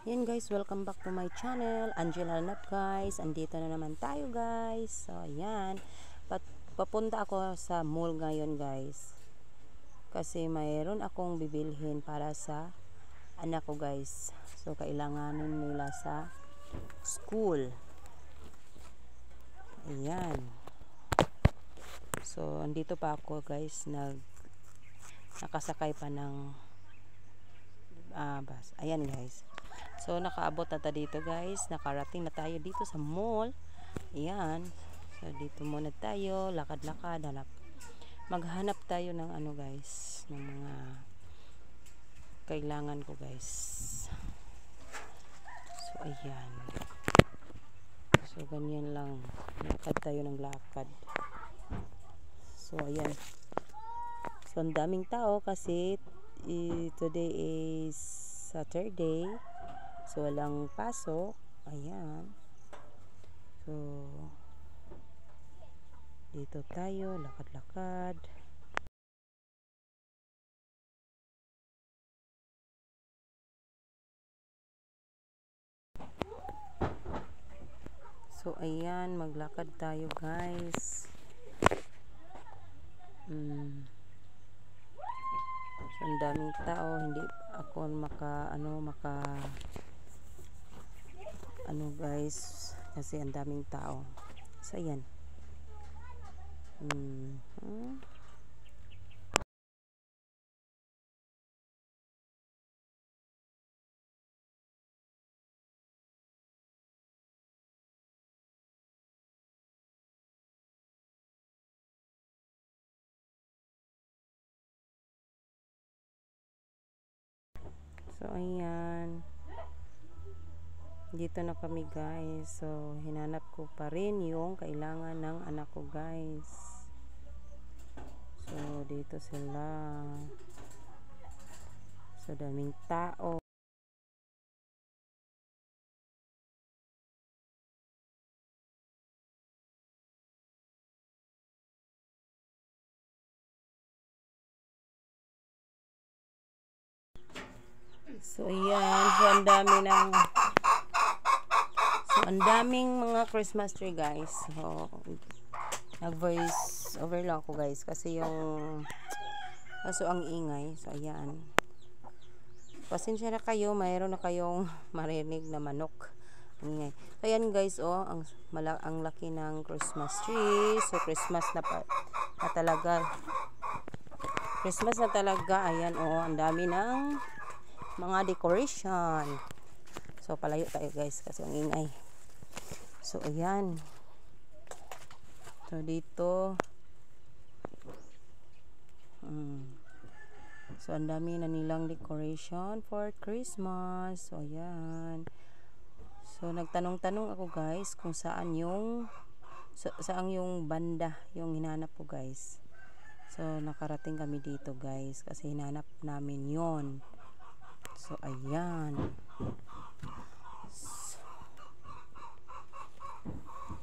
Yan guys, welcome back to my channel, Angela Nap guys. Andito na naman tayo guys. So ayan, papunta ako sa mall ngayon guys. Kasi mayroon akong bibilhin para sa anak ko guys. So kailanganin nila sa school. Ayan. So andito pa ako guys, nakasakay pa ng bus. Ayan guys. So, nakaabot na tayo dito guys. Nakarating na tayo dito sa mall. Ayan. So, dito muna tayo. Lakad-lakad. Maghanap tayo ng ano guys. Ng mga kailangan ko guys. So, ayan. So, ganyan lang. Lakad tayo ng lakad. So, ayan. So, ang daming tao kasi today is Saturday. So, walang pasok. Ayan. So, dito tayo. Lakad-lakad. So, ayan. Maglakad tayo, guys. So, ang daming tao. Hindi ako guys, kasi ang daming tao. So ayan. So ayan, dito na kami guys. So hinanap ko pa rin yung kailangan ng anak ko guys. So dito sila. So daming tao. So ayan, ang daming mga Christmas tree guys. So nag-voice over lang ako guys kasi ang ingay. So ayan. Pasensya na kayo, mayroon na kayong marinig na manok. Ingay. So ayan guys, ang laki ng Christmas tree. So Christmas na talaga. Christmas na talaga. Ayan ang dami ng mga decoration. So palayo tayo guys kasi ang ingay. So ayan. So dito so ang dami na nilang decoration for Christmas. So ayan. So nagtanong-tanong ako guys kung saan yung banda yung hinanap ko guys. So nakarating kami dito guys kasi hinanap namin yon. So ayan.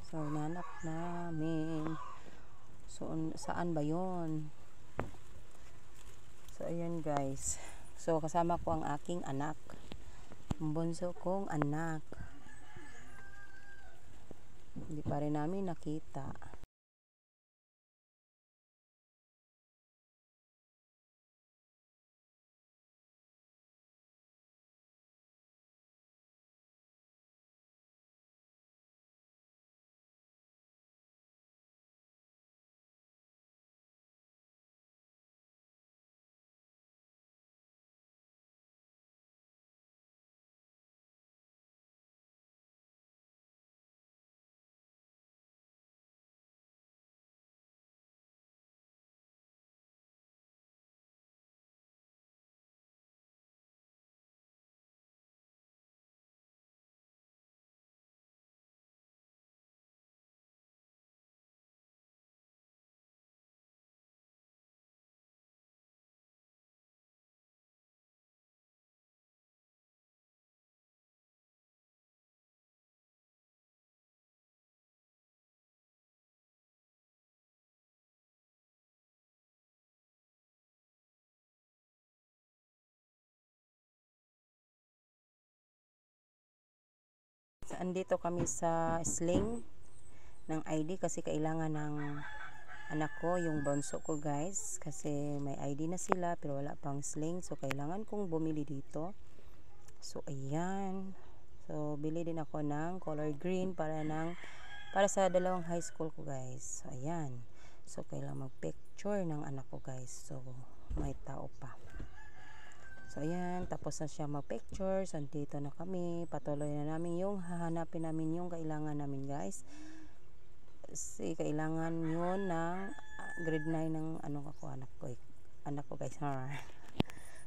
So hinanap namin. So saan ba yon? So ayan guys. So kasama ko ang aking anak. Ang bunso kong anak. Hindi pa rin namin nakita. andito kami sa sling ng ID kasi kailangan ng anak ko, yung bunso ko guys, kasi may ID na sila pero wala pang sling, so kailangan kong bumili dito. So ayan, so bili din ako ng color green para sa dalawang high school ko guys. So ayan, so kailangan mag picture ng anak ko guys, so may tao pa. So ayan, tapos na siya mag picture, so dito na kami, patuloy na namin yung hahanapin namin yung kailangan namin guys. Kasi kailangan yun ng grade 9 ng anak ko guys.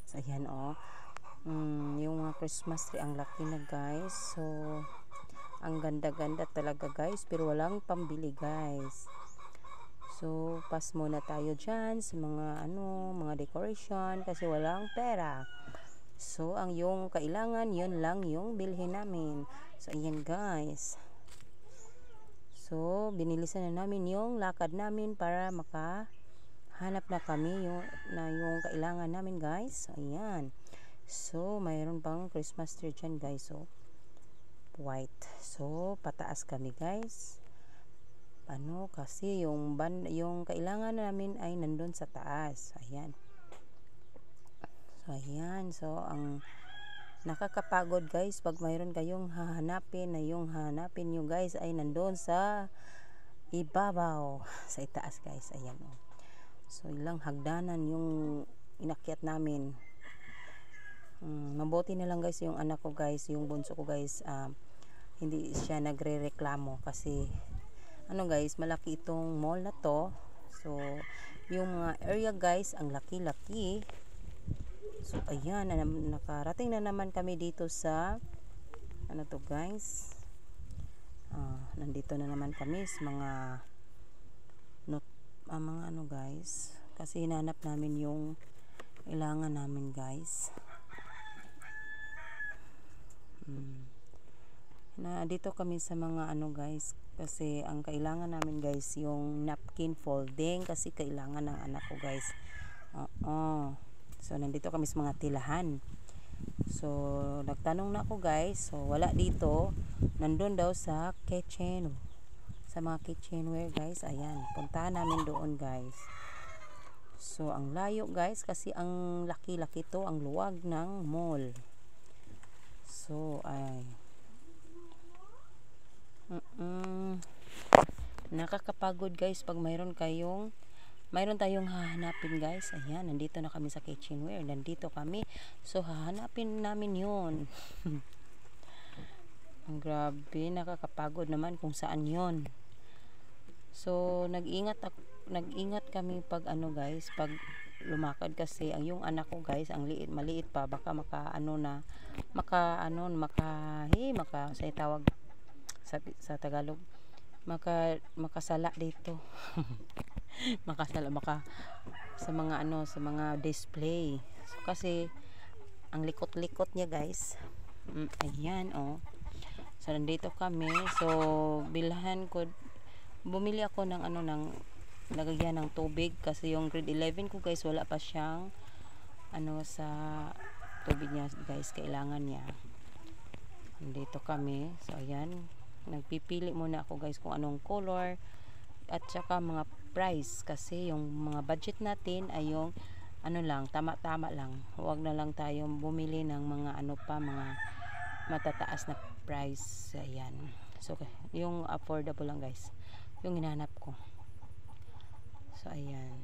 So ayan yung mga Christmas tree ang laki na guys, so ang ganda-ganda talaga guys, pero walang pambili guys. So pass muna tayo dyan sa mga decoration kasi walang pera. So ang yung kailangan yun lang yung bilhin namin. So ayan guys, so binilisan na namin yung lakad namin para makahanap na kami yung kailangan namin guys. So ayan, so mayroon pang Christmas tree dyan guys, so white. So pataas kami guys, kasi yung kailangan namin ay nandun sa taas. Ayan, so ayan, so ang nakakapagod guys pag mayroon kayong hahanapin na yung hahanapin nyo guys ay nandun sa ibabaw, sa itaas guys. Ayan so ilang hagdanan yung inakyat namin. Mabuti na lang guys yung anak ko guys, yung bunso ko guys, hindi siya nagre-reklamo kasi guys, malaki itong mall na to. So yung mga area guys ang laki-laki. So ayan, nakarating na naman kami dito sa to guys, nandito na naman kami sa mga guys, kasi hinanap namin yung kailangan namin guys. Dito kami sa mga guys, kasi ang kailangan namin guys yung napkin folding kasi kailangan ng anak ko guys. So nandito kami sa mga tilahan. So nagtanong na ako guys, so wala dito, nandun daw sa kitchen, sa mga kitchenware guys. Ayan, puntahan namin doon guys. So ang layo guys kasi ang laki-laki to, ang luwag ng mall. So nakakapagod guys pag mayroon tayong hahanapin guys. Ayan, nandito na kami sa kitchenware, nandito kami, so hahanapin namin yun. Ang grabe, nakakapagod naman kung saan yon. So nag-ingat kami pag guys, pag lumakad kasi ang yung anak ko guys, ang maliit pa, baka sa tawag sa Tagalog, makasala dito. makasala sa mga display. So, kasi ang likot-likot niya guys. Ayan so nandito kami, so bumili ako ng lagyan ng tubig kasi yung grade 11 ko guys wala pa siyang sa tubig niya guys, kailangan niya. Nandito kami, so ayan, nagpipili muna ako guys kung anong color at saka mga price, kasi yung mga budget natin ay yung lang, tama-tama lang. Huwag na lang tayong bumili ng mga mga matataas na price. Ayan, so yung affordable lang guys yung hinahanap ko. So ayan,